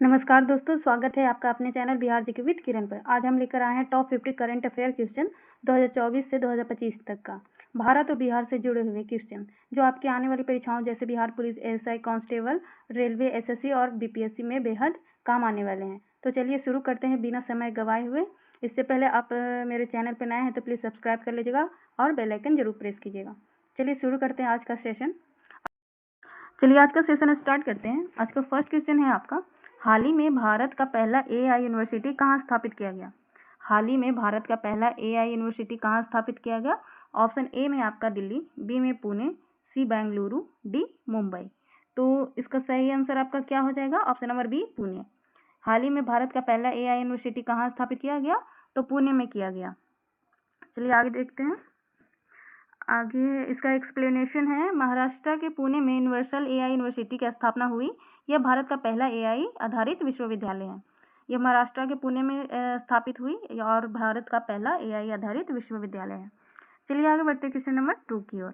नमस्कार दोस्तों, स्वागत है आपका अपने चैनल बिहार जीके विद किरण पर। आज हम लेकर आए हैं टॉप 50 करंट अफेयर क्वेश्चन 2024 से 2025 तक का भारत और बिहार से जुड़े हुए क्वेश्चन जो आपकी आने वाली परीक्षाओं जैसे Bihar police, ASI constable, railway, SSC और बीपीएससी में बेहद काम आने वाले हैं। तो चलिए शुरू करते हैं बिना समय गवाए हुए। इससे पहले आप मेरे चैनल पर नए हैं तो प्लीज़ सब्सक्राइब कर लीजिएगा और बेल आइकन जरूर प्रेस कीजिएगा। चलिए शुरू करते हैं आज का सेशन। चलिए आज का सेशन स्टार्ट करते हैं। आज का फर्स्ट क्वेश्चन है आपका, हाल ही में भारत का पहला एआई यूनिवर्सिटी कहाँ स्थापित किया गया? हाल ही में भारत का पहला एआई यूनिवर्सिटी कहाँ स्थापित किया गया? ऑप्शन ए में आपका दिल्ली, बी में पुणे, सी बेंगलुरु, डी मुंबई। तो इसका सही आंसर आपका क्या हो जाएगा? Option number B Pune. हाल ही में भारत का पहला एआई यूनिवर्सिटी कहाँ स्थापित किया गया? तो पुणे में किया गया। चलिए आगे देखते हैं। आगे इसका एक्सप्लेनेशन है, महाराष्ट्र के पुणे में यूनिवर्सल एआई यूनिवर्सिटी की स्थापना हुई। यह भारत का पहला एआई आधारित विश्वविद्यालय है। यह महाराष्ट्र के पुणे में स्थापित हुई और भारत का पहला एआई आधारित विश्वविद्यालय है। चलिए आगे बढ़ते हैं क्वेश्चन नंबर 2 की ओर।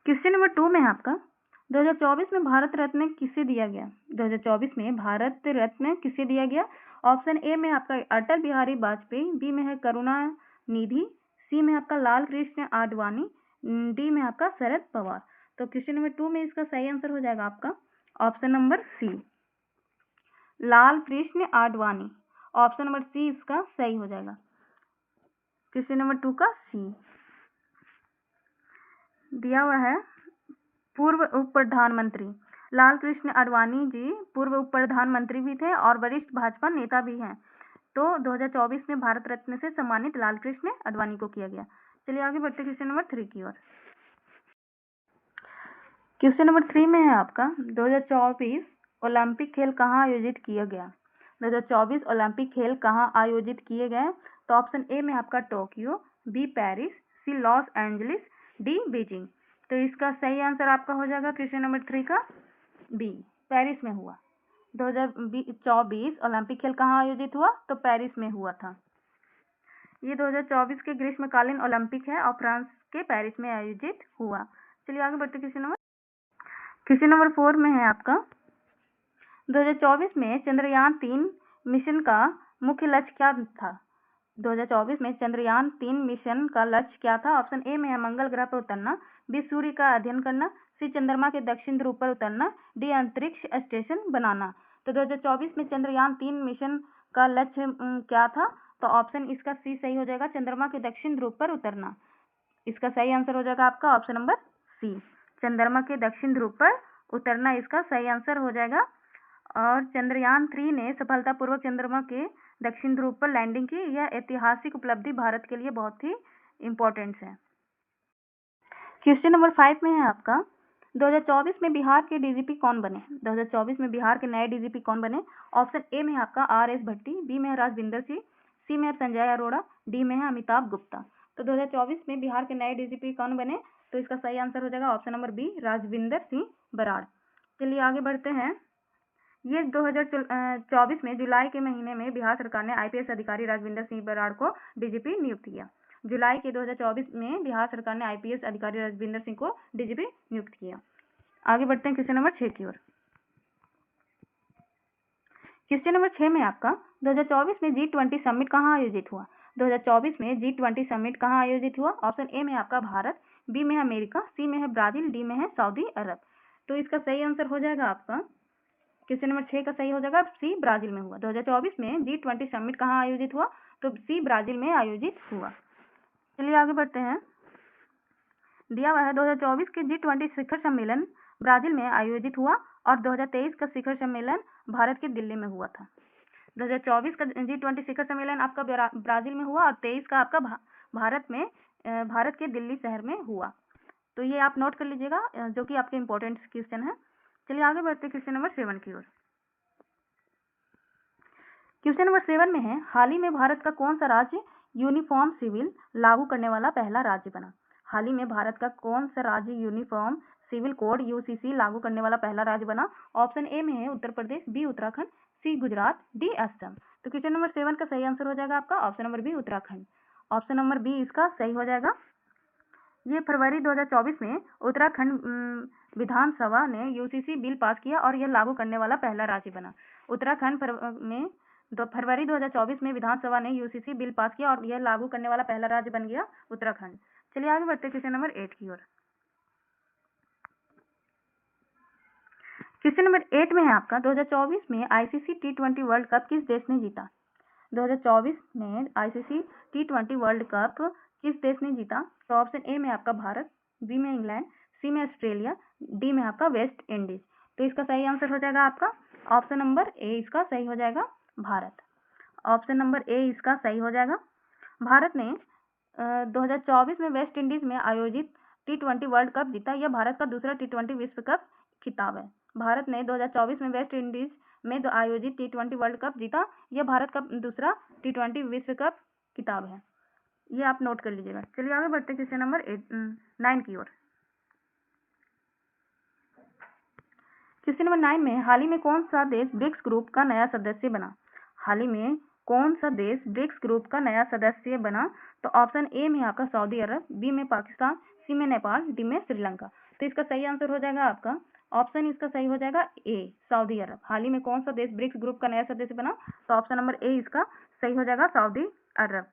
क्वेश्चन नंबर 2 में आपका 2024 में भारत रत्न किसे दिया गया? 2024 में भारत रत्न किसे दिया गया? ऑप्शन ए में आपका अटल बिहारी वाजपेयी, बी में है करुणानिधि, सी में आपका लाल कृष्ण आडवाणी, डी में आपका शरद पवार। तो क्वेश्चन नंबर 2 में इसका सही आंसर हो जाएगा आपका option number C, Lal Krishna Advani. Option number C इसका सही हो जाएगा। क्वेश्चन नंबर 2 का सी दिया हुआ है। पूर्व उप प्रधानमंत्री लाल कृष्ण आडवाणी जी पूर्व उप प्रधानमंत्री भी थे और वरिष्ठ भाजपा नेता भी हैं। तो 2024 में भारत रत्न से सम्मानित लाल कृष्ण आडवाणी को किया गया। चलिए आगे बढ़ते क्वेश्चन नंबर 3 की ओर। क्वेश्चन नंबर 3 में है आपका 2024 ओलंपिक खेल कहाँ आयोजित किया गया? 2024 ओलंपिक खेल कहाँ आयोजित किए गए? तो ऑप्शन ए में आपका टोक्यो, बी पेरिस, सी लॉस एंजलिस, डी बीजिंग। तो इसका सही आंसर आपका हो जाएगा क्वेश्चन नंबर 3 का बी, पेरिस में हुआ। 2024 ओलंपिक खेल कहाँ आयोजित हुआ? तो पेरिस में हुआ था। ये 2024 के ग्रीष्मकालीन ओलंपिक है और फ्रांस के पेरिस में आयोजित हुआ। चलिए आगे बढ़ते क्वेश्चन नंबर 4 में है आपका 2024 में चंद्रयान 3 मिशन का मुख्य लक्ष्य क्या था? 2024 में चंद्रयान 3 मिशन का लक्ष्य क्या था? ऑप्शन ए में है मंगल ग्रह पर उतरना, बी सूर्य का अध्ययन करना, सी चंद्रमा के दक्षिण ध्रुव पर उतरना, डी अंतरिक्ष स्टेशन बनाना। तो 2024 में चंद्रयान 3 मिशन का लक्ष्य क्या था? तो ऑप्शन इसका सी सही हो जाएगा, चंद्रमा के दक्षिण ध्रुव पर उतरना। इसका सही आंसर हो जाएगा आपका ऑप्शन नंबर सी, चंद्रमा के दक्षिण ध्रुव पर उतरना इसका सही आंसर हो जाएगा। और चंद्रयान 3 ने सफलतापूर्वक चंद्रमा के दक्षिण ध्रुव पर लैंडिंग की। यह ऐतिहासिक उपलब्धि भारत के लिए बहुत ही इम्पोर्टेंट है। क्वेश्चन नंबर 5 में है आपका 2024 में बिहार के डीजीपी कौन बने? 2024 में बिहार के नए डीजीपी कौन बने? ऑप्शन ए में आपका आर.एस. भट्टी, बी में राजविंदर सिंह, सी में संजय अरोड़ा, डी में है अमिताभ गुप्ता। तो 2024 में बिहार के नए डीजीपी कौन बने? तो इसका सही आंसर हो जाएगा option number B, Rajvinder Singh Brar. चलिए आगे बढ़ते हैं। ये 2024 में जुलाई के महीने में बिहार सरकार ने आईपीएस अधिकारी राजविंदर सिंह बराड़ को डीजीपी नियुक्त किया। जुलाई के 2024 में बिहार सरकार ने आईपीएस अधिकारी राजविंदर सिंह को डीजीपी नियुक्त किया। आगे बढ़ते हैं क्वेश्चन नंबर 6 की ओर। क्वेश्चन नंबर 6 में आपका 2024 में G20 समिट कहाँ आयोजित हुआ? 2024 में G20 समिट कहाँ आयोजित हुआ? ऑप्शन ए में आपका भारत, बी में है अमेरिका, सी में है ब्राजील, डी में है सऊदी अरब। तो इसका सही आंसर हो जाएगा आपका क्वेश्चन नंबर 6 का सही हो जाएगा सी, ब्राजील में हुआ। 2024 में G20 समिट कहाँ आयोजित हुआ? तो सी, ब्राजील में आयोजित हुआ। चलिए आगे बढ़ते हैं। दिया हुआ है 2024 के G20 शिखर सम्मेलन ब्राजील में आयोजित हुआ और 2023 का शिखर सम्मेलन भारत के दिल्ली में हुआ था। 2024 का G20 शिखर सम्मेलन आपका ब्राजील में हुआ और 23 का आपका भारत के दिल्ली शहर में हुआ। तो ये आप नोट कर लीजिएगा, जो कि आपके इंपॉर्टेंट क्वेश्चन है। चलिए आगे बढ़ते हैं क्वेश्चन नंबर 7 की ओर। क्वेश्चन नंबर 7 में है, हाल ही में भारत का कौन सा राज्य यूनिफॉर्म सिविल लागू करने वाला पहला राज्य बना? हाल ही में भारत का कौन सा राज्य यूनिफॉर्म सिविल कोड यूसीसी लागू करने वाला पहला राज्य बना? ऑप्शन ए में है उत्तर प्रदेश, बी उत्तराखंड, सी गुजरात, डी असम। तो क्वेश्चन नंबर 7 का सही आंसर हो जाएगा आपका option number B, Uttarakhand. Option number B इसका सही हो जाएगा। ये फरवरी 2024 में उत्तराखंड विधानसभा ने यूसीसी बिल पास किया और यह लागू करने वाला पहला राज्य बना। उत्तराखंड फरवरी 2024 में विधानसभा ने यूसीसी बिल पास किया और यह लागू करने वाला पहला राज्य बन गया उत्तराखंड। चलिए आगे बढ़ते हैं क्वेश्चन नंबर 8 की ओर। क्वेश्चन नंबर 8 में है आपका 2024 में आईसीसी T20 वर्ल्ड कप किस देश ने जीता? 2024 में आईसीसी T20 वर्ल्ड कप किस देश ने जीता? तो ऑप्शन ए में आपका भारत, बी में इंग्लैंड, सी में ऑस्ट्रेलिया, डी में आपका वेस्ट इंडीज। तो इसका सही आंसर हो जाएगा आपका ऑप्शन नंबर ए, इसका सही हो जाएगा भारत। ऑप्शन नंबर ए इसका सही हो जाएगा। भारत ने 2024 में वेस्ट इंडीज में आयोजित T20 वर्ल्ड कप जीता। यह भारत का दूसरा T20 विश्व कप खिताब है। भारत ने 2024 में वेस्ट इंडीज में आयोजित T20 वर्ल्ड कप जीता। यह भारत का दूसरा T20 विश्व कप खिताब है। ये आप नोट कर लीजिएगा। चलिए आगे बढ़ते हैं क्वेश्चन नंबर 9 की ओर। क्वेश्चन नंबर 9 में हाल ही में कौन सा देश ब्रिक्स ग्रुप का नया सदस्य बना? हाल ही में कौन सा देश ब्रिक्स ग्रुप का नया सदस्य बना? तो ऑप्शन ए में आपका सऊदी अरब, बी में पाकिस्तान, सी में नेपाल, डी में श्रीलंका। तो इसका सही आंसर हो जाएगा आपका ऑप्शन, इसका सही हो जाएगा ए, सऊदी अरब। हाल ही में कौन सा देश ब्रिक्स ग्रुप का नया सदस्य बना? तो ऑप्शन नंबर ए इसका सही हो जाएगा सऊदी अरब।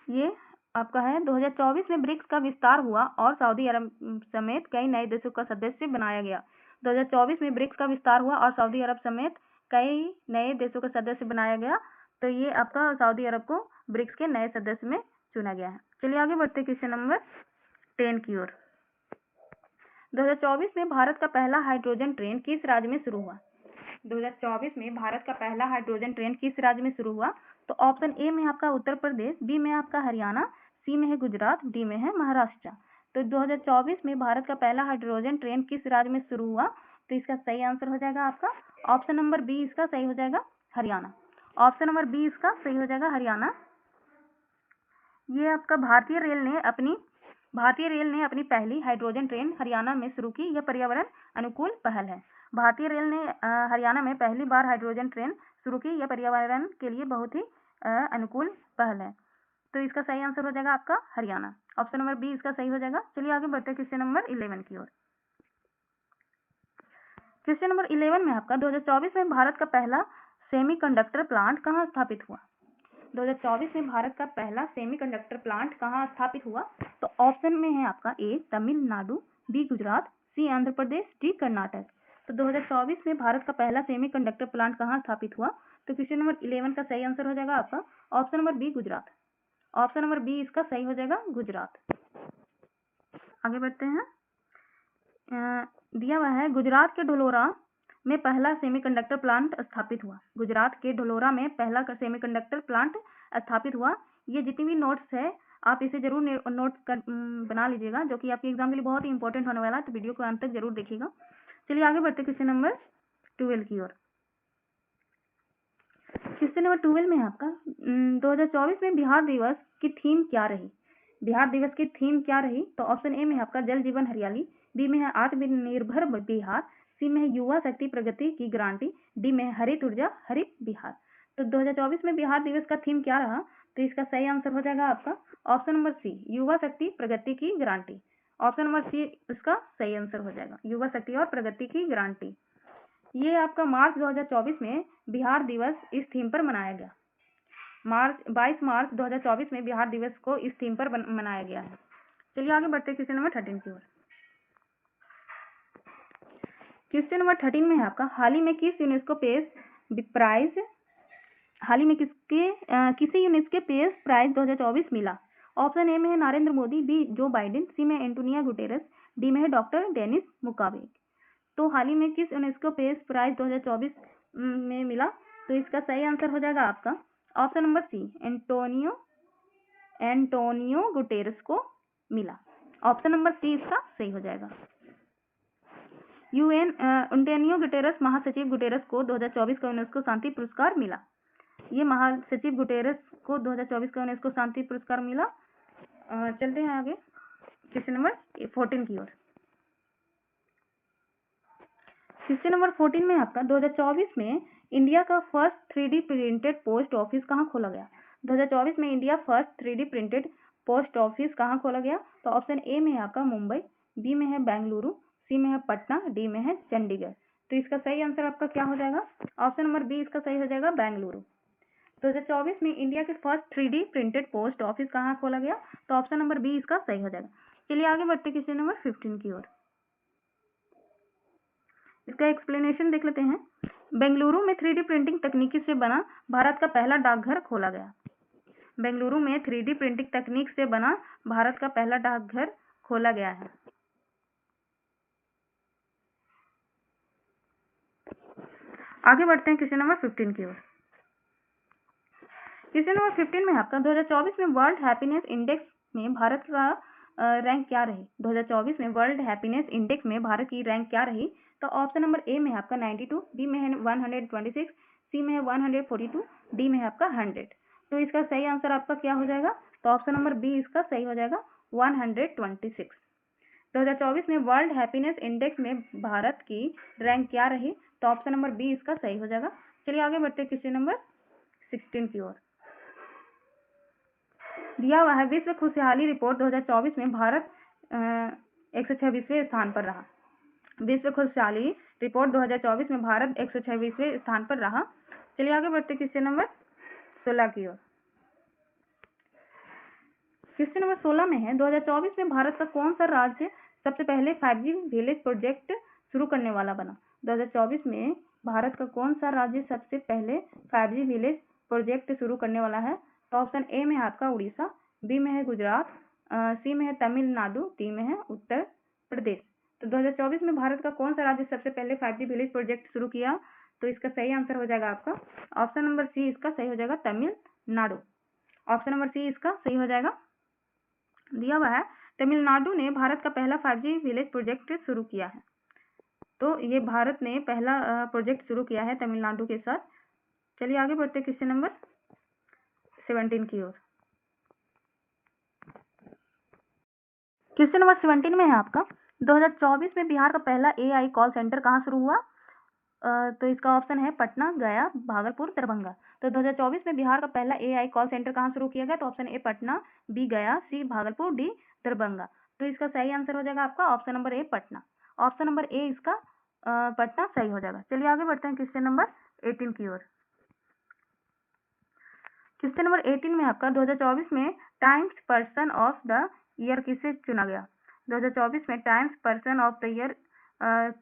ये आपका है 2024 में ब्रिक्स का विस्तार हुआ और सऊदी अरब समेत कई नए देशों का सदस्य बनाया गया। 2024 में ब्रिक्स का विस्तार हुआ और सऊदी अरब समेत कई नए देशों का सदस्य बनाया गया। तो ये आपका सऊदी अरब को ब्रिक्स के नए सदस्य में चुना गया है। चलिए आगे बढ़ते हैं क्वेश्चन नंबर 10 की ओर। 2024 में भारत का पहला हाइड्रोजन ट्रेन किस राज्य में शुरू हुआ? 2024 में भारत का पहला हाइड्रोजन ट्रेन किस राज्य में शुरू हुआ? तो ऑप्शन ए में आपका उत्तर प्रदेश, बी में आपका हरियाणा, सी में है गुजरात, डी में है महाराष्ट्र। तो 2024 में भारत का पहला हाइड्रोजन ट्रेन किस राज्य में शुरू हुआ? तो इसका सही आंसर हो जाएगा आपका ऑप्शन नंबर बी, इसका सही हो जाएगा हरियाणा। ऑप्शन नंबर बी इसका सही हो जाएगा हरियाणा। ये आपका भारतीय रेल ने अपनी पहली हाइड्रोजन ट्रेन हरियाणा में शुरू की। यह पर्यावरण अनुकूल पहल है। भारतीय रेल ने हरियाणा में पहली बार हाइड्रोजन ट्रेन शुरू की। यह पर्यावरण के लिए बहुत ही अनुकूल पहल है। तो इसका सही आंसर हो जाएगा आपका हरियाणा। ऑप्शन नंबर बी इसका सही हो जाएगा। चलिए आगे बढ़ते हैं क्वेश्चन नंबर 11 की ओर। क्वेश्चन नंबर 11 में आपका 2024 में भारत का पहला सेमीकंडक्टर प्लांट कहाँ स्थापित हुआ? 2024 में भारत का पहला सेमीकंडक्टर प्लांट कहाँ स्थापित हुआ? तो ऑप्शन में है आपका ए तमिलनाडु, बी गुजरात, सी आंध्र प्रदेश, डी कर्नाटक। तो 2024 में भारत का पहला सेमीकंडक्टर प्लांट कहाँ स्थापित हुआ? तो क्वेश्चन नंबर 11 का सही आंसर हो जाएगा आपका option number B Gujarat. Option number B इसका सही हो जाएगा गुजरात। आगे बढ़ते हैं। दिया हुआ है गुजरात के ढलोरा में पहला सेमीकंडक्टर प्लांट स्थापित हुआ। गुजरात के ढलोरा में पहला सेमीकंडक्टर प्लांट स्थापित हुआ। ये जितनी भी नोट्स है आप इसे जरूर नोट्स कर बना लीजिएगा, जो कि आपके एग्जाम के लिए बहुत ही इंपॉर्टेंट होने वाला है। तो वीडियो को अंत तक जरूर देखिएगा। चलिए आगे बढ़ते क्वेश्चन नंबर 12 की ओर। क्वेश्चन नंबर 12 में आपका 2024 में बिहार दिवस की थीम क्या रही? बिहार दिवस की थीम क्या रही? तो ऑप्शन ए में आपका जल जीवन हरियाली, बी में है आत्मनिर्भर बिहार, सी में है युवा शक्ति प्रगति की गारंटी, डी में है हरित ऊर्जा हरित बिहार। तो 2024 में बिहार दिवस का थीम क्या रहा? तो इसका सही आंसर हो जाएगा आपका ऑप्शन नंबर सी, युवा शक्ति प्रगति की गारंटी। ऑप्शन नंबर सी इसका सही आंसर हो जाएगा, युवा शक्ति और प्रगति की गारंटी। ये आपका मार्च 2024 में बिहार दिवस इस थीम पर मनाया गया। 22 मार्च 2024 में बिहार दिवस को इस थीम पर मनाया गया है। चलिए आगे बढ़ते हैं क्वेश्चन नंबर 13 की ओर। क्वेश्चन नंबर 13 में है आपका हाल ही में किस यूनेस्को पीस प्राइज किसी यूनेस्को पीस प्राइज 2024 मिला? ऑप्शन ए में है Narendra Modi, B Joe Biden, C में एंटोनियो गुटेरेस, डी में है डॉक्टर डेनिस मुक्वेगे। तो हाल ही में किस यूनेस्को पीस प्राइज 2024 में मिला? तो इसका सही आंसर हो जाएगा आपका option number C, Antonio Guterres को मिला। ऑप्शन नंबर सी इसका सही हो जाएगा। एंटोनियो गुटेरेस महासचिव गुटेरेस को 2024 का यूनेस्को शांति पुरस्कार मिला। ये महासचिव गुटेरेस को 2024 का यूनेस्को शांति पुरस्कार मिला। चलते हैं आगे क्वेश्चन नंबर 14 की ओर। क्वेश्चन नंबर 14 में आपका 2024 में इंडिया का first 3D printed post office कहाँ खोला गया? 2024 में India first 3D printed post office कहाँ खोला गया? तो ऑप्शन ए में है आपका मुंबई, बी में है बेंगलुरु, सी में है पटना, डी में है चंडीगढ़। तो इसका सही आंसर आपका क्या हो जाएगा? ऑप्शन नंबर बी इसका सही हो जाएगा, बेंगलुरु। 2024 में इंडिया के first 3D printed post office कहाँ खोला गया? तो ऑप्शन नंबर बी इसका सही हो जाएगा। चलिए आगे बढ़ते क्वेश्चन नंबर 15 की ओर। इसका एक्सप्लेनेशन देख लेते हैं। बेंगलुरु में 3D प्रिंटिंग तकनीकी से बना भारत का पहला डाकघर खोला गया। बेंगलुरु में 3D प्रिंटिंग तकनीक से बना भारत का पहला डाकघर खोला गया है। आगे बढ़ते हैं क्वेश्चन नंबर 15 की ओर। क्वेश्चन नंबर 15 में आपका 2024 में वर्ल्ड हैप्पीनेस इंडेक्स में भारत का रैंक क्या रही? 2024 में वर्ल्ड हैप्पीनेस इंडेक्स में भारत की रैंक क्या रही? तो ऑप्शन नंबर ए में है आपका 92, बी में है 126, सी में है 142, डी में है आपका 100। तो इसका सही आंसर आपका क्या हो जाएगा? तो ऑप्शन नंबर बी इसका सही हो जाएगा, 126। 2024 में वर्ल्ड हैप्पीनेस इंडेक्स में भारत की रैंक क्या रही? तो ऑप्शन नंबर बी इसका सही हो जाएगा। चलिए आगे बढ़ते हैं क्वेश्चन नंबर 16 की ओर। दिया हुआ है विश्व खुशहाली रिपोर्ट 2024 में भारत 126वें स्थान पर रहा। विश्व खुशहाली रिपोर्ट 2024 में भारत 126वें स्थान पर रहा। चलिए आगे बढ़ते क्वेश्चन नंबर 16 की ओर। क्वेश्चन नंबर 16 में है 2024 में भारत का कौन सा राज्य सबसे पहले 5G विलेज प्रोजेक्ट शुरू करने वाला बना? 2024 में भारत का कौन सा राज्य सबसे पहले 5G विलेज प्रोजेक्ट शुरू करने वाला है? तो ऑप्शन ए में है आपका उड़ीसा, बी में है गुजरात, सी में है तमिलनाडु, डी में है उत्तर प्रदेश। तो 2024 में भारत का कौन सा राज्य सबसे पहले 5G विलेज प्रोजेक्ट शुरू किया? तो इसका सही आंसर हो जाएगा आपका ऑप्शन नंबर सी इसका सही हो जाएगा, तमिलनाडु। ऑप्शन नंबर सी इसका सही हो जाएगा। दिया हुआ है तमिलनाडु ने भारत का पहला 5G विलेज प्रोजेक्ट शुरू किया है। तो ये भारत ने पहला प्रोजेक्ट शुरू किया है तमिलनाडु के साथ। चलिए आगे बढ़ते क्वेश्चन नंबर 17 की ओर। क्वेश्चन नंबर 17 में है आपका 2024 में बिहार का पहला AI कॉल सेंटर कहाँ शुरू हुआ? तो इसका ऑप्शन है पटना, गया, भागलपुर, दरभंगा। तो 2024 में बिहार का पहला AI कॉल सेंटर कहाँ शुरू किया गया? तो ऑप्शन ए पटना, बी गया, सी भागलपुर, डी दरभंगा। तो इसका सही आंसर हो जाएगा आपका option number A Patna. Option number A इसका पटना सही हो जाएगा। चलिए आगे बढ़ते हैं क्वेश्चन नंबर 18 की ओर। क्वेश्चन नंबर 18 में आपका 2024 में times person of the year किसे चुना गया? 2024 में times person of the year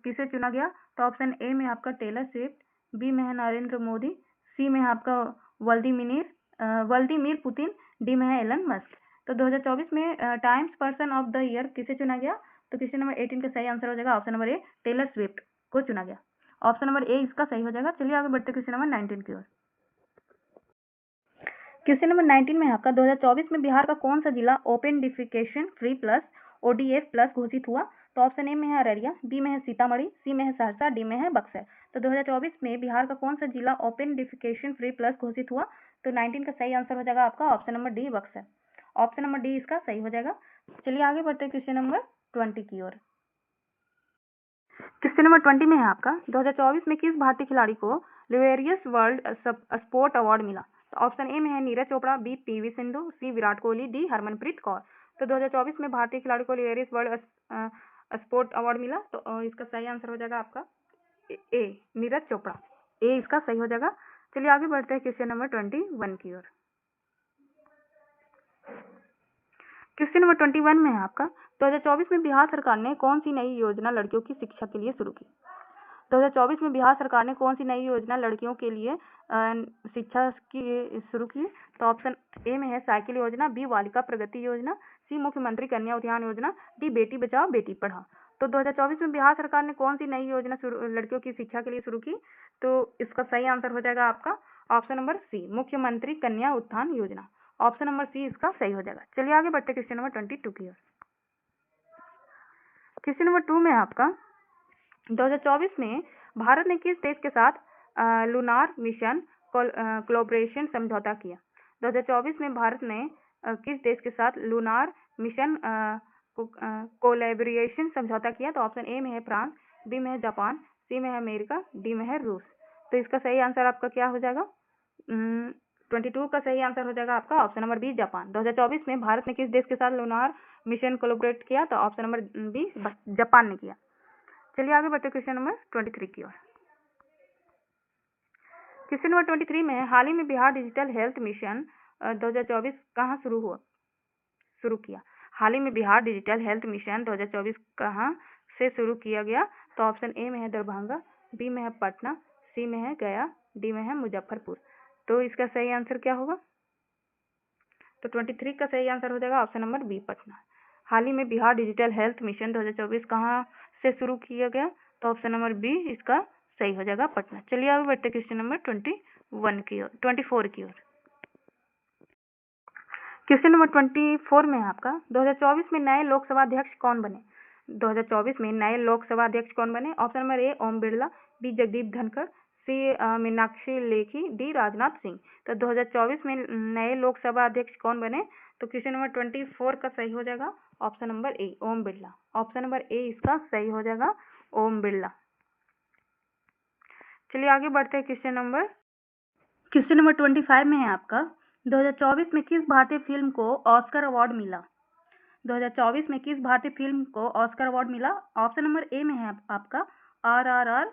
किसे चुना गया? तो ऑप्शन ए में आपका टेलर स्विफ्ट, बी में है नरेंद्र मोदी, सी में है आपका व्लादिमीर पुतिन, डी में है एलन मस्क। तो 2024 में times person of the year किसे चुना गया? तो क्वेश्चन नंबर 18 का सही आंसर हो जाएगा option number A Taylor Swift को चुना गया। ऑप्शन नंबर ए इसका सही हो जाएगा। चलिए आगे बढ़ते क्वेश्चन नंबर 19 की ओर। क्वेश्चन नंबर 19 में आपका 2024 में बिहार का कौन सा जिला open defecation free plus ODF plus घोषित हुआ? तो ऑप्शन ए में है अररिया, बी में है सीतामढ़ी, सी में है सहरसा, डी में है बक्सर। तो 2024 में बिहार का कौन सा जिला ओपन डिफिकेशन फ्री प्लस घोषित हुआ? तो 19 का सही आंसर हो जाएगा आपका option number D Buxar. Option number D इसका सही हो जाएगा। चलिए आगे बढ़ते हैं क्वेश्चन नंबर 20 की ओर। क्वेश्चन नंबर 20 में है आपका 2024 में किस भारतीय खिलाड़ी को लिवेरियस वर्ल्ड स्पोर्ट अवार्ड मिला? तो ऑप्शन ए में है नीरज चोपड़ा, बी PV सिंधु, सी विराट कोहली, डी हरमनप्रीत कौर। तो 2024 में भारतीय खिलाड़ी को लिवेरियस वर्ल्ड स्पोर्ट अवार्ड मिला। तो इसका सही आंसर हो जाएगा आपका ए नीरज चोपड़ा। ए इसका सही हो जाएगा। चलिए आगे बढ़ते हैं क्वेश्चन नंबर 21 की ओर। क्वेश्चन नंबर 21 में है आपका 2024 में बिहार सरकार ने कौन सी नई योजना लड़कियों की शिक्षा के लिए शुरू की? 2024 में बिहार सरकार ने कौन सी नई योजना लड़कियों के लिए शिक्षा की शुरू की? तो ऑप्शन ए में है साइकिल योजना, बी बालिका प्रगति योजना, सी मुख्यमंत्री कन्या उत्थान योजना, डी बेटी बचाओ बेटी पढ़ाओ। तो 2024 में बिहार सरकार ने कौन सी नई योजना लड़कियों की शिक्षा के लिए शुरू की? तो इसका सही आंसर हो जाएगा आपका ऑप्शन नंबर सी मुख्यमंत्री Kanya Utthan Yojana. Option number C इसका सही हो जाएगा। चलिए आगे बढ़ते क्वेश्चन नंबर 22 की ओर। क्वेश्चन नंबर 2 में आपका 2024 में भारत ने किस देश के साथ लूनार मिशन कोलैबोरेशन समझौता किया? 2024 में भारत ने किस देश के साथ लूनार मिशन कोलैबोरेशन समझौता किया? तो ऑप्शन ए में है फ्रांस, बी में है जापान, सी में है अमेरिका, डी में है रूस। तो इसका सही आंसर आपका क्या हो जाएगा? 22 का सही आंसर हो जाएगा आपका ऑप्शन नंबर बी जापान। 2024 में भारत ने किस देश के साथ लूनार मिशन कोलैबोरेट किया? तो ऑप्शन नंबर बी जापान ने किया। चलिए आगे बढ़ते क्वेश्चन नंबर 23 की ओर। क्वेश्चन नंबर 23 में हाल ही में बिहार डिजिटल हेल्थ मिशन 2024 कहाँ शुरू किया। हाल ही में बिहार डिजिटल हेल्थ मिशन 2024 कहाँ से शुरू किया गया। तो ऑप्शन ए में है दरभंगा, बी में है पटना, सी में है गया, डी में है मुजफ्फरपुर। तो इसका सही आंसर क्या होगा। तो 23 का सही आंसर हो जाएगा ऑप्शन नंबर बी पटना। हाल ही में बिहार डिजिटल हेल्थ मिशन 2024 कहाँ से शुरू किया गया। तो ऑप्शन नंबर बी इसका सही हो जाएगा पटना। चलिए आगे बढ़ते क्वेश्चन नंबर 24 की ओर। क्वेश्चन नंबर 24 में आपका 2024 में नए लोकसभा अध्यक्ष कौन बने। 2024 में नए लोकसभा अध्यक्ष कौन बने। Option number A Om Birla, B Jagdeep Dhankhar, C Meenakshi Lekhi, D Rajnath Singh. तो 2024 में नए लोकसभा अध्यक्ष कौन बने। तो क्वेश्चन नंबर 24 का सही हो जाएगा option number A Om Birla. Option number A इसका सही हो जाएगा ओम बिरला। चलिए आगे बढ़ते हैं क्वेश्चन नंबर 25 में है आपका 2024 में किस भारतीय फिल्म को ऑस्कर अवार्ड मिला। 2024 में किस भारतीय फिल्म को ऑस्कर अवार्ड मिला। ऑप्शन नंबर ए में है आपका RRR,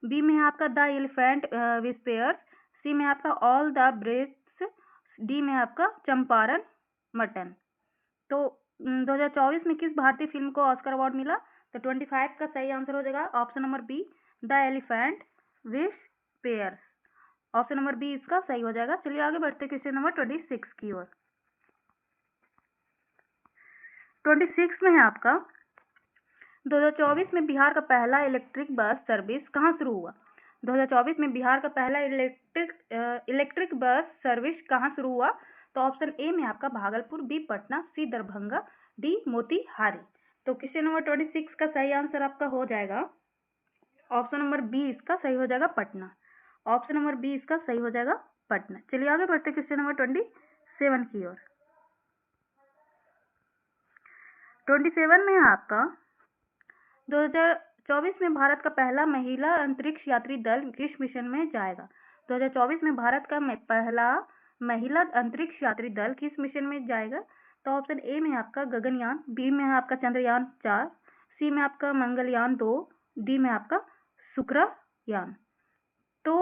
बी में है आपका द एलिफेंट विस्पेयर्स, सी में आपका ऑल द ब्रेथ्स, डी में आपका चंपारण मटन। तो 2024 में किस भारतीय फिल्म को ऑस्कर अवार्ड मिला। तो 25 का सही आंसर हो जाएगा option number B the elephant whisperers. Option number B इसका सही हो जाएगा। चलिए आगे बढ़ते क्वेश्चन नंबर 26 की ओर। 26 में है आपका 2024 में बिहार का पहला इलेक्ट्रिक बस सर्विस कहाँ शुरू हुआ। 2024 में बिहार का पहला इलेक्ट्रिक बस सर्विस कहाँ शुरू हुआ। तो ऑप्शन ए में आपका भागलपुर, बी पटना, सी दरभंगा, डी मोतिहारी। तो क्वेश्चन नंबर 26 का सही आंसर आपका हो जाएगा ऑप्शन नंबर बी इसका सही हो जाएगा पटना। ऑप्शन नंबर बी इसका सही हो जाएगा पटना। चलिए आगे बढ़ते क्वेश्चन नंबर 27 की ओर। 27 में है आपका 2024 में भारत का पहला महिला अंतरिक्ष यात्री दल किस मिशन में जाएगा। 2024 में भारत का पहला महिला अंतरिक्ष यात्री दल किस मिशन में जाएगा। तो ऑप्शन ए में आपका गगनयान, बी में है आपका चंद्रयान 4, सी में आपका मंगलयान 2, डी में आपका शुक्रयान। तो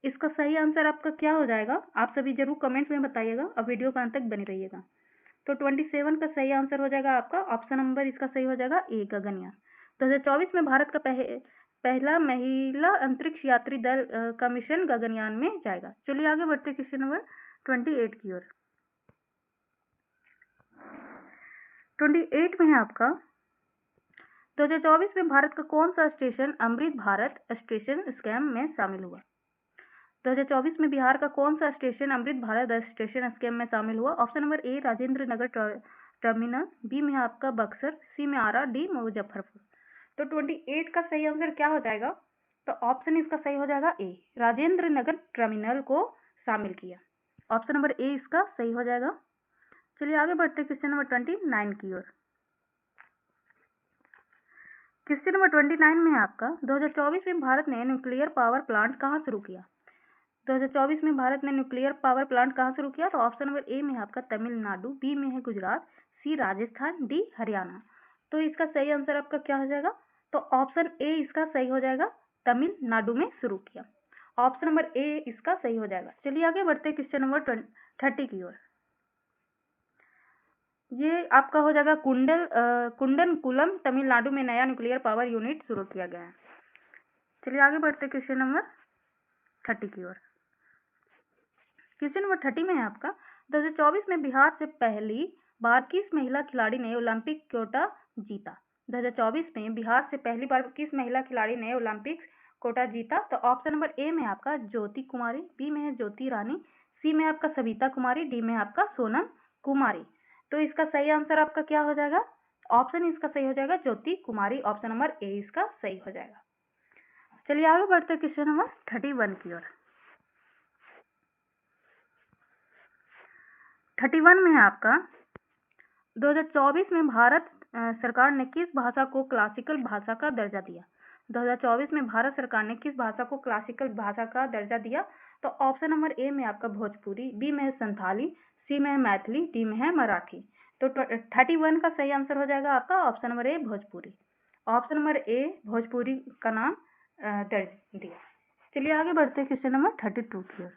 इसका सही आंसर आपका क्या हो जाएगा आप सभी जरूर कमेंट्स में बताइएगा और वीडियो का अंत तक बने रहिएगा। तो 27 का सही आंसर हो जाएगा आपका ऑप्शन नंबर इसका सही हो जाएगा ए गगनयान। 2024 में भारत का पहला महिला अंतरिक्ष यात्री दल का मिशन गगनयान में जाएगा। चलिए आगे बढ़ते क्वेश्चन नंबर 28 की ओर। 28 में है आपका 2024 में भारत का कौन सा station Amrit Bharat station scam में शामिल हुआ। 2024 में बिहार का कौन सा station Amrit Bharat station scam में शामिल हुआ। Option number A Rajendra Nagar terminal, B में आपका बक्सर, सी में आरा, डी मुजफ्फरपुर। तो 28 का सही आंसर क्या हो जाएगा। तो ऑप्शन इसका सही हो जाएगा ए राजेंद्र नगर टर्मिनल को शामिल किया। ऑप्शन नंबर ए इसका सही हो जाएगा। चलिए आगे बढ़ते क्वेश्चन नंबर 29 की ओर। क्वेश्चन नंबर 29 में आपका 2024 में भारत ने न्यूक्लियर पावर प्लांट कहाँ शुरू किया। 2024 में भारत ने न्यूक्लियर पावर प्लांट कहाँ शुरू किया। तो ऑप्शन नंबर ए में आपका तमिलनाडु, बी में है गुजरात, सी राजस्थान, डी हरियाणा। तो इसका सही आंसर आपका क्या हो जाएगा। तो ऑप्शन ए इसका सही हो जाएगा तमिलनाडु में शुरू किया। ऑप्शन नंबर ए इसका सही हो जाएगा। चलिए आगे बढ़ते क्वेश्चन नंबर 30 की ओर। ये आपका हो जाएगा कुंडनकुलम तमिलनाडु में नया न्यूक्लियर पावर यूनिट शुरू किया गया है। चलिए आगे बढ़ते क्वेश्चन नंबर 30 की ओर। क्वेश्चन नंबर 30 में है आपका 2024 में बिहार से पहली बार किस महिला खिलाड़ी ने ओलंपिक कोटा जीता। 2024 में बिहार से पहली बार किस महिला खिलाड़ी ने ओलंपिक कोटा जीता। तो ऑप्शन नंबर ए में आपका ज्योति कुमारी, बी में है ज्योति रानी, सी में आपका सविता कुमारी, डी में आपका सोनम कुमारी। तो इसका सही आंसर आपका क्या हो जाएगा। ऑप्शन इसका सही हो जाएगा ज्योति कुमारी। ऑप्शन नंबर ए इसका सही हो जाएगा। चलिए आगे बढ़ते क्वेश्चन नंबर 31 की ओर। 31 में है आपका 2024 में भारत सरकार ने किस भाषा को क्लासिकल भाषा का दर्जा दिया। 2024 में भारत सरकार ने किस भाषा को क्लासिकल भाषा का दर्जा दिया। तो ऑप्शन नंबर ए में आपका भोजपुरी, बी में है संथाली, सी में है मैथिली, डी में है मराठी। तो 31 का सही आंसर हो जाएगा आपका ऑप्शन नंबर ए भोजपुरी। ऑप्शन नंबर ए भोजपुरी का नाम दर्ज दिया। चलिए आगे बढ़ते हैं क्वेश्चन नंबर 32 की ओर।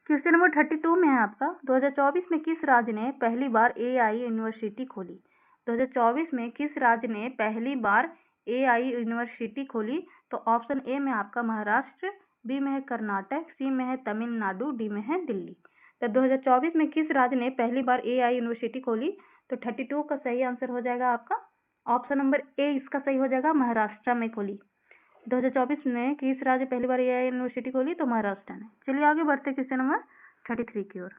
क्वेश्चन नंबर 32 में है आपका 2024 में किस राज्य ने पहली बार एआई यूनिवर्सिटी खोली? 2024 में किस राज्य ने पहली बार एआई यूनिवर्सिटी खोली? तो ऑप्शन ए में आपका महाराष्ट्र, बी में है कर्नाटक, सी में है तमिलनाडु, डी में है दिल्ली। तो 2024 में किस राज्य ने पहली बार एआई यूनिवर्सिटी खोली? तो 32 का सही आंसर हो जाएगा आपका ऑप्शन नंबर ए, इसका सही हो जाएगा महाराष्ट्र में खोली। 2024 में किस राज्य पहली बार एआई यूनिवर्सिटी खोली? तो महाराष्ट्र ने। चलिए आगे बढ़ते क्वेश्चन नंबर 33 की ओर।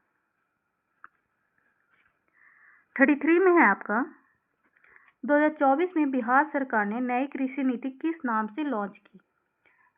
33 में है आपका 2024 में बिहार सरकार ने नई कृषि नीति किस नाम से लॉन्च की?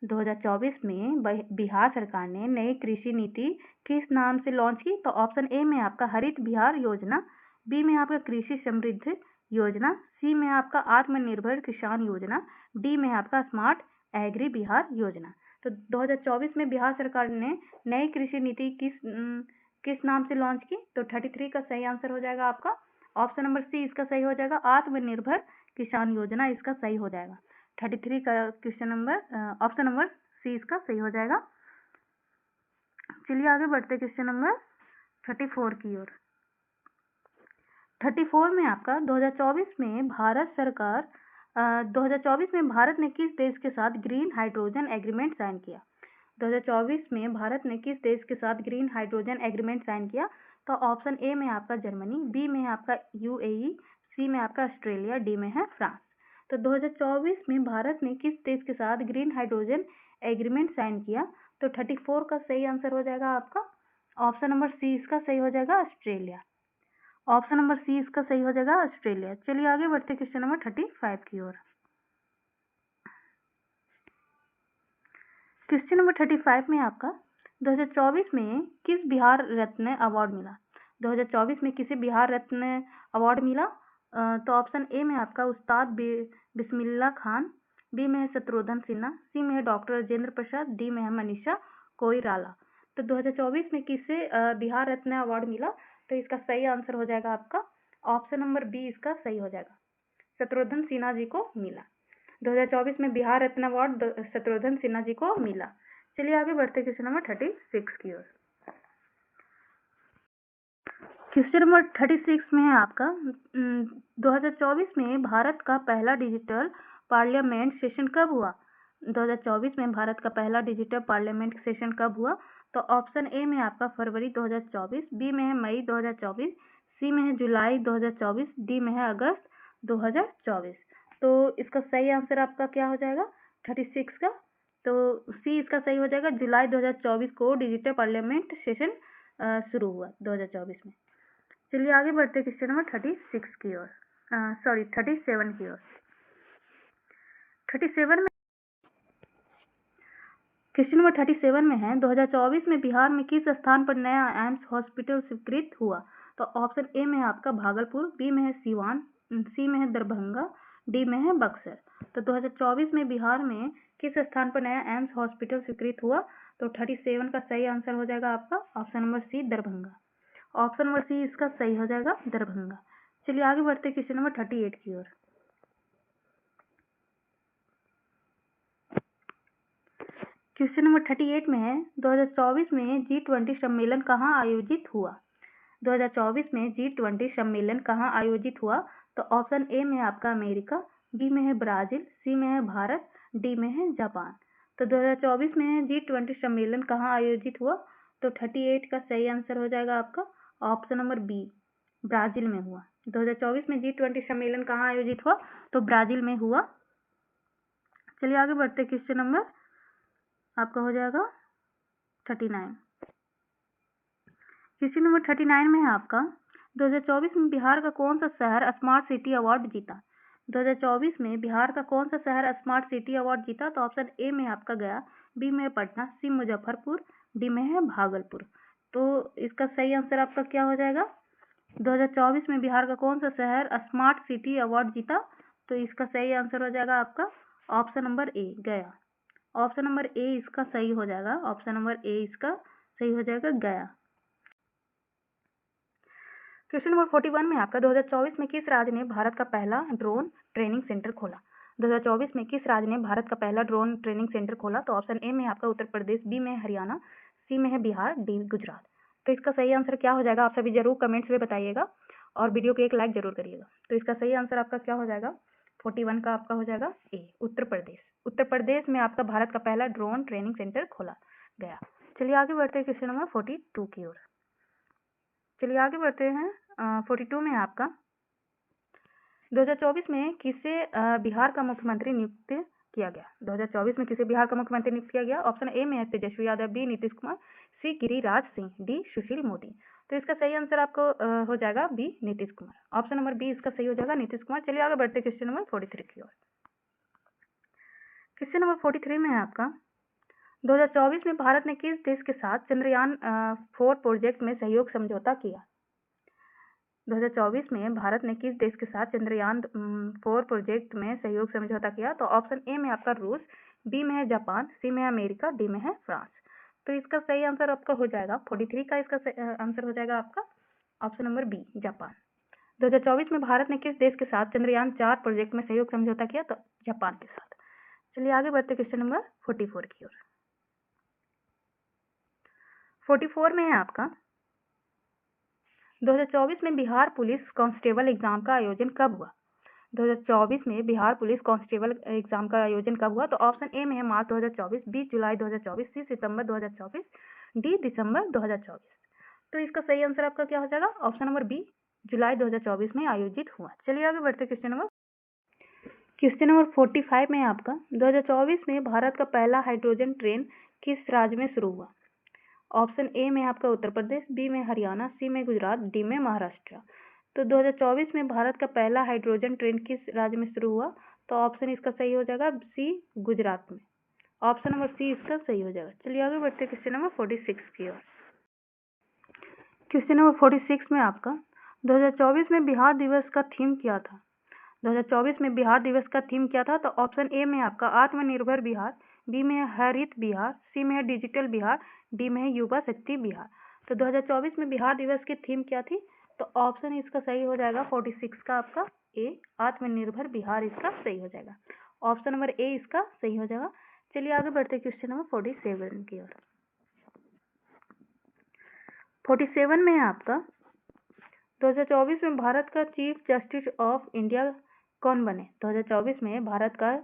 2024 में बिहार सरकार ने नई कृषि नीति किस नाम से लॉन्च की? तो ऑप्शन ए में आपका हरित बिहार योजना, बी में आपका कृषि समृद्धि योजना, सी में आपका आत्मनिर्भर किसान योजना, डी में आपका स्मार्ट एग्री बिहार योजना। तो 2024 में बिहार सरकार ने नई कृषि नीति किस नाम से लॉन्च की? तो 33 का सही आंसर हो जाएगा आपका ऑप्शन नंबर सी, इसका सही हो जाएगा आत्मनिर्भर किसान योजना, इसका सही हो जाएगा। 33 का question number option number C इसका सही हो जाएगा। चलिए आगे बढ़ते क्वेश्चन नंबर 34 की ओर। 34 में आपका 2024 में भारत ने किस देश के साथ ग्रीन हाइड्रोजन एग्रीमेंट साइन किया? 2024 में भारत ने किस देश के साथ ग्रीन हाइड्रोजन एग्रीमेंट साइन किया? तो ऑप्शन ए में आपका जर्मनी, बी में आपका यूएई, सी में आपका ऑस्ट्रेलिया, डी में है फ्रांस। तो 2024 में भारत ने किस देश के साथ ग्रीन हाइड्रोजन एग्रीमेंट साइन किया? तो 34 का सही आंसर हो जाएगा आपका ऑप्शन नंबर सी, इसका सही हो जाएगा ऑस्ट्रेलिया। ऑप्शन नंबर सी इसका सही हो जाएगा ऑस्ट्रेलिया। चलिए आगे बढ़ते क्वेश्चन नंबर 35 की ओर। क्वेश्चन नंबर 35 में आपका 2024 में किस बिहार रत्न अवार्ड मिला? 2024 में किसे बिहार रत्न अवार्ड मिला? तो ऑप्शन ए में आपका उस्ताद बिस्मिल्लाह खान, बी में है शत्रुघ्न सिन्हा, सी में है डॉक्टर राजेंद्र प्रसाद, डी में है मनीषा कोइराला। तो 2024 में किसे बिहार रत्न अवार्ड मिला? तो इसका सही आंसर हो जाएगा आपका ऑप्शन नंबर बी, इसका सही हो जाएगा शत्रुघ्न सिन्हा जी को मिला। 2024 में बिहार रत्न अवार्ड शत्रुघ्न सिन्हा जी को मिला। चलिए आगे बढ़ते क्वेश्चन नंबर 36 की ओर। क्वेश्चन नंबर 36 में है आपका 2024 में भारत का पहला डिजिटल पार्लियामेंट सेशन कब हुआ? 2024 में भारत का पहला डिजिटल पार्लियामेंट सेशन कब हुआ? तो ऑप्शन ए में आपका फरवरी 2024, बी में है मई 2024, सी में है जुलाई 2024, डी में है अगस्त 2024। तो इसका सही आंसर आपका क्या हो जाएगा 36 का? तो सी इसका सही हो जाएगा, जुलाई 2024 को डिजिटल पार्लियामेंट सेशन शुरू हुआ 2024 में। चलिए आगे बढ़ते क्वेश्चन नंबर 36 की ओर, सॉरी 37 की ओर। 37 में क्वेश्चन नंबर 37 में है 2024 में बिहार में किस स्थान पर नया एम्स हॉस्पिटल स्वीकृत हुआ? तो ऑप्शन ए में है आपका भागलपुर, बी में है सीवान, सी में है दरभंगा, डी में है बक्सर। तो 2024 में बिहार में किस स्थान पर नया एम्स हॉस्पिटल स्वीकृत हुआ? तो 37 का सही आंसर हो जाएगा आपका option number C, Darbhanga. Option number C इसका सही हो जाएगा दरभंगा। चलिए आगे बढ़ते क्वेश्चन नंबर 38 की ओर। क्वेश्चन नंबर 38 में है 2024 में G20 सम्मेलन कहाँ आयोजित हुआ? 2024 में G20 सम्मेलन कहाँ आयोजित हुआ? तो ऑप्शन ए में आपका अमेरिका, बी में है ब्राजील, सी में है भारत, डी में है जापान। तो 2024 में G20 सम्मेलन कहाँ आयोजित हुआ? तो 38 का सही आंसर हो जाएगा आपका ऑप्शन नंबर बी, ब्राजील में हुआ। 2024 में G20 सम्मेलन कहाँ आयोजित हुआ? तो ब्राजील में हुआ। चलिए आगे बढ़ते क्वेश्चन नंबर आपका हो जाएगा 39। क्वेश्चन नंबर 39 में है आपका 2024 में बिहार का कौन सा शहर स्मार्ट सिटी अवार्ड जीता? 2024 में बिहार का कौन सा शहर स्मार्ट सिटी अवार्ड जीता? तो ऑप्शन ए में आपका गया, बी में पटना, सी मुजफ्फरपुर, डी में है भागलपुर। तो इसका सही आंसर आपका क्या हो जाएगा 2024 में बिहार का कौन सा शहर स्मार्ट सिटी अवार्ड जीता? तो इसका सही आंसर हो जाएगा आपका ऑप्शन नंबर ए, गया। ऑप्शन नंबर ए इसका सही हो जाएगा, ऑप्शन नंबर ए इसका सही हो जाएगा, गया। क्वेश्चन नंबर 41 में आपका 2024 में किस राज्य ने भारत का पहला ड्रोन ट्रेनिंग सेंटर खोला? 2024 में किस राज्य ने भारत का पहला ड्रोन ट्रेनिंग सेंटर खोला? तो ऑप्शन ए में आपका उत्तर प्रदेश, बी में हरियाणा, सी में है बिहार, डी गुजरात। तो इसका सही आंसर क्या हो जाएगा? आप सभी जरूर कमेंट्स में बताइएगा और वीडियो को एक लाइक जरूर करिएगा। तो इसका सही आंसर आपका क्या हो जाएगा? 41 का आपका हो जाएगा ए, उत्तर प्रदेश। उत्तर प्रदेश में आपका भारत का पहला ड्रोन ट्रेनिंग सेंटर खोला गया। चलिए आगे बढ़ते हैं क्वेश्चन नंबर 42 की ओर। चलिए आगे बढ़ते हैं 42 में आपका 2024 में किसे बिहार का मुख्यमंत्री नियुक्त किया गया? 2024 में किसे बिहार का मुख्यमंत्री नियुक्त किया गया? ऑप्शन ए में है Tejashwi Yadav, B Nitish Kumar, C Giriraj Singh, D Sushil Modi. तो इसका सही आंसर आपको हो जाएगा B Nitish Kumar. Option number B इसका सही हो जाएगा, नीतीश कुमार। चलिए आगे बढ़ते क्वेश्चन नंबर 43 की ओर। क्वेश्चन नंबर 43 में है आपका 2024 में भारत ने किस देश के साथ चंद्रयान 4 प्रोजेक्ट में सहयोग समझौता किया? 2024 में भारत ने किस देश के साथ चंद्रयान 4 प्रोजेक्ट में सहयोग समझौता किया? तो ऑप्शन ए में आपका रूस, बी में है जापान, सी में है अमेरिका, डी में है फ्रांस। तो इसका सही आंसर आपका हो जाएगा 43 का इसका आंसर हो जाएगा आपका ऑप्शन नंबर बी, जापान। 2024 में भारत ने किस देश के साथ चंद्रयान 4 प्रोजेक्ट में सहयोग समझौता किया? तो जापान के साथ। चलिए आगे बढ़ते क्वेश्चन नंबर 44 की ओर। 44 में है आपका 2024 में बिहार पुलिस कांस्टेबल एग्जाम का आयोजन कब हुआ? 2024 में बिहार पुलिस कांस्टेबल एग्जाम का आयोजन कब हुआ? तो ऑप्शन ए में है मार्च 2024, बी जुलाई 2024, सी सितंबर 2024, डी दिसंबर 2024। तो इसका सही आंसर आपका क्या हो जाएगा? ऑप्शन नंबर बी, जुलाई 2024 में आयोजित हुआ। चलिए आगे बढ़ते क्वेश्चन नंबर 45 में आपका 2024 में भारत का पहला हाइड्रोजन ट्रेन किस राज्य में शुरू हुआ? ऑप्शन ए में आपका उत्तर प्रदेश, बी में हरियाणा, सी में गुजरात, डी में महाराष्ट्र। तो 2024 में भारत का पहला हाइड्रोजन ट्रेन किस राज्य में शुरू हुआ? तो ऑप्शन इसका सही हो जाएगा सी, गुजरात में। ऑप्शन नंबर सी इसका सही हो जाएगा। चलिए आगे बढ़ते क्वेश्चन नंबर 46 की ओर। क्वेश्चन नंबर 46 में आपका 2024 में बिहार दिवस का थीम क्या था? 2024 में बिहार दिवस का थीम क्या था? तो ऑप्शन ए में आपका आत्मनिर्भर बिहार, बी में है हरित बिहार, सी में है डिजिटल बिहार, डी में है युवा शक्ति बिहार। तो 2024 में बिहार दिवस की थीम क्या थी? तो ऑप्शन इसका सही हो जाएगा 46 का आपका ए, आत्मनिर्भर बिहार इसका सही हो जाएगा। ऑप्शन नंबर ए इसका सही हो जाएगा। चलिए आगे बढ़ते क्वेश्चन नंबर 47 की ओर। 47 में है आपका 2024 में भारत का चीफ जस्टिस ऑफ इंडिया कौन बने? 2024 में भारत का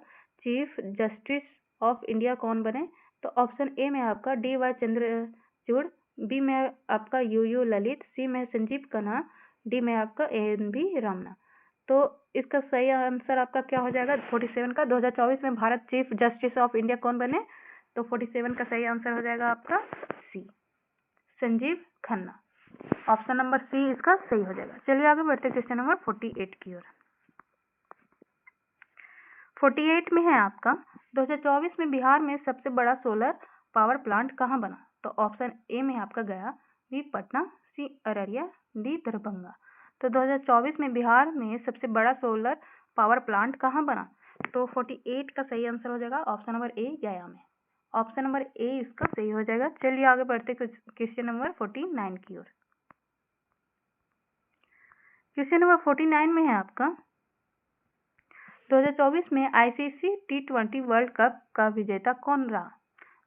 चीफ जस्टिस ऑफ इंडिया कौन बने? तो ऑप्शन ए में आपका डी वाई चंद्रचूड़, बी में आपका यू ललित, सी में संजीव खन्ना, डी में आपका एन बी रमना। तो इसका सही आंसर आपका क्या हो जाएगा 47 का? 2024 में Bharat chief justice of India कौन बने? तो 47 का सही आंसर हो जाएगा आपका C, Sanjiv Khanna. Option number C इसका सही हो जाएगा। चलिए आगे बढ़ते क्वेश्चन नंबर 48 की ओर। 48 में है आपका 2024 में बिहार में सबसे बड़ा सोलर पावर प्लांट कहाँ बना? तो ऑप्शन ए में आपका गया, बी पटना, सी अररिया, डी दरभंगा। तो 2024 में बिहार में सबसे बड़ा सोलर पावर प्लांट कहाँ बना? तो 48 का सही आंसर हो जाएगा ऑप्शन नंबर ए, गया में। ऑप्शन नंबर ए इसका सही हो जाएगा। चलिए आगे बढ़ते क्वेश्चन नंबर 49 की ओर। क्वेश्चन नंबर 49 में है आपका 2024 में आईसीसी T20 वर्ल्ड कप का विजेता कौन रहा?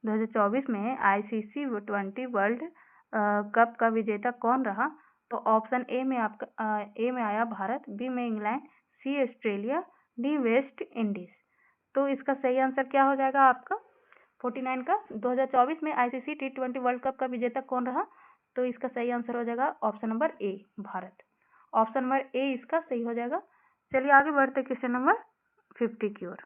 2024 में आईसीसी T20 वर्ल्ड कप का विजेता कौन रहा? तो ऑप्शन ए में आपका ए में आया भारत, बी में इंग्लैंड, सी ऑस्ट्रेलिया, डी वेस्ट इंडीज। तो इसका सही आंसर क्या हो जाएगा आपका 49 का? 2024 में आईसीसी T20 वर्ल्ड कप का विजेता कौन रहा? तो इसका सही आंसर हो जाएगा option number A, Bharat. Option number A इसका सही हो जाएगा। चलिए आगे बढ़ते क्वेश्चन नंबर 50 की ओर।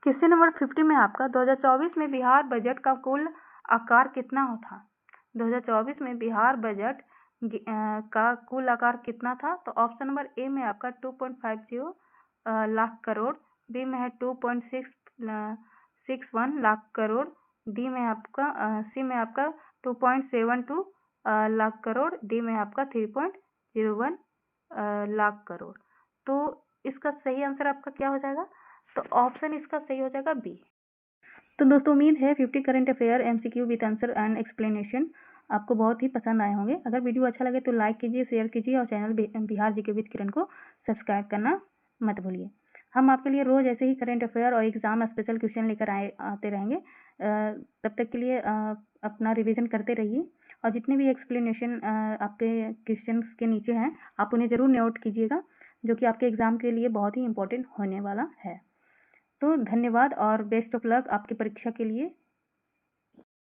क्वेश्चन नंबर 50 में आपका 2024 में बिहार बजट का कुल आकार कितना था? 2024 में बिहार बजट का कुल आकार कितना था? तो ऑप्शन नंबर ए में आपका 2.50 लाख करोड़, बी में है 2.61 लाख करोड़, डी में आपका सी में आपका 2.72 लाख करोड़, डी में आपका 3.01 लाख करोड़। तो इसका सही आंसर आपका क्या हो जाएगा? तो ऑप्शन इसका सही हो जाएगा बी। तो दोस्तों उम्मीद है 50 current affair MCQ with answer and explanation आपको बहुत ही पसंद आए होंगे। अगर वीडियो अच्छा लगे तो लाइक कीजिए, शेयर कीजिए और चैनल बिहार जीके विद किरण को सब्सक्राइब करना मत भूलिए। हम आपके लिए रोज़ ऐसे ही करंट अफेयर और एग्ज़ाम स्पेशल क्वेश्चन लेकर आते रहेंगे। तब तक के लिए अपना रिवीजन करते रहिए और जितने भी एक्सप्लेनेशन आपके क्वेश्चंस के नीचे हैं, आप उन्हें ज़रूर नोट कीजिएगा, जो कि आपके एग्ज़ाम के लिए बहुत ही इम्पोर्टेंट होने वाला है। तो धन्यवाद और बेस्ट ऑफ लक आपकी परीक्षा के लिए।